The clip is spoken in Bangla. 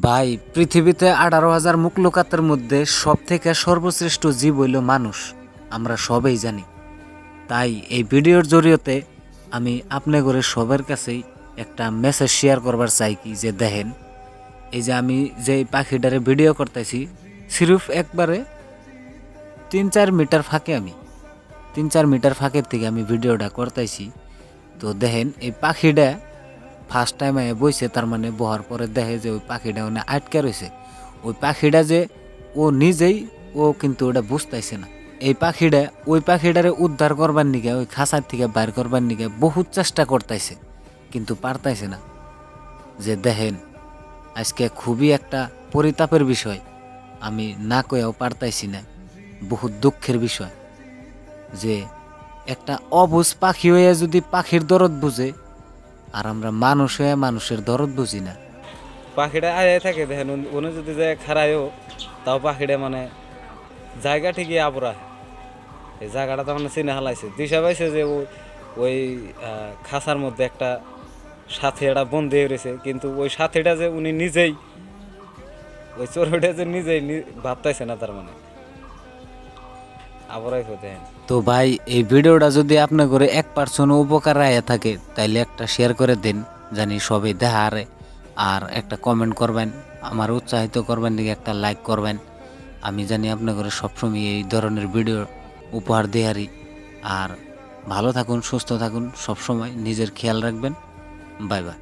ভাই, পৃথিবীতে 18,000 মুখলুকাতের মধ্যে সব থেকে সর্বশ্রেষ্ঠ জীব হইল মানুষ। আমরা সবাই জানি। তাই এই ভিডিওর জরিয়তে আমি আপনি করে সবার কাছেই একটা মেসেজ শেয়ার করবার চাই কি যে দেখেন, এই যে আমি যে পাখিটারে ভিডিও করতেছি সিরিফ একবারে 3-4 মিটার ফাঁকে, আমি 3-4 মিটার ফাঁকের থেকে আমি ভিডিওটা করতেছি। তো দেখেন এই পাখিটা ফার্স্ট টাইম বইছে, তার মানে বহার পরে দেখে যে ওই পাখিটা ওনে আটকে রয়েছে। ওই পাখিটা যে ও নিজেই ও কিন্তু ওটা বুঝতেছে না। এই পাখিটা ওই পাখিটারে উদ্ধার করবার নিকে, ওই খাঁচার থেকে বাইর করবার নিকে বহুত চেষ্টা করতেছে, কিন্তু পারতাইছে না। যে দেখেন, আজকে খুবই একটা পরিতাপের বিষয়, আমি না কয়েও পারতাইছি না। বহুত দুঃখের বিষয় যে একটা অবুঝ পাখি হয়ে যদি পাখির দরদ বুঝে, আর আমরা মানুষ হয়ে মানুষের দরদ বুঝি না। পাখিটা আয় থাকে দেখেন, উনি যদি যায় খারায়ও তাও পাখিটা মানে জায়গা ঠিকই আবরা, এই জায়গাটা তো মানে চিনে হালাইছে, দিশা পাইছে যে ওই খাঁচার মধ্যে একটা সাথী একটা বন্দি হয়ে রয়েছে, কিন্তু ওই সাথীটা যে উনি নিজেই, ওই চোরটা যে নিজেই ভাবতাইছে না, তার মানে আবরাই দেখেন। তো ভাই, এই ভিডিওটা যদি আপনার করে 1% উপকার আয়া থাকে তাইলে একটা শেয়ার করে দিন, জানি সবাই দেখারে। আর একটা কমেন্ট করবেন, আমার উৎসাহিত করবেন, দিকে একটা লাইক করবেন। আমি জানি আপনার করে সবসময় এই ধরনের ভিডিও উপহার দেয়ারই। আর ভালো থাকুন, সুস্থ থাকুন, সবসময় নিজের খেয়াল রাখবেন। Bye bye.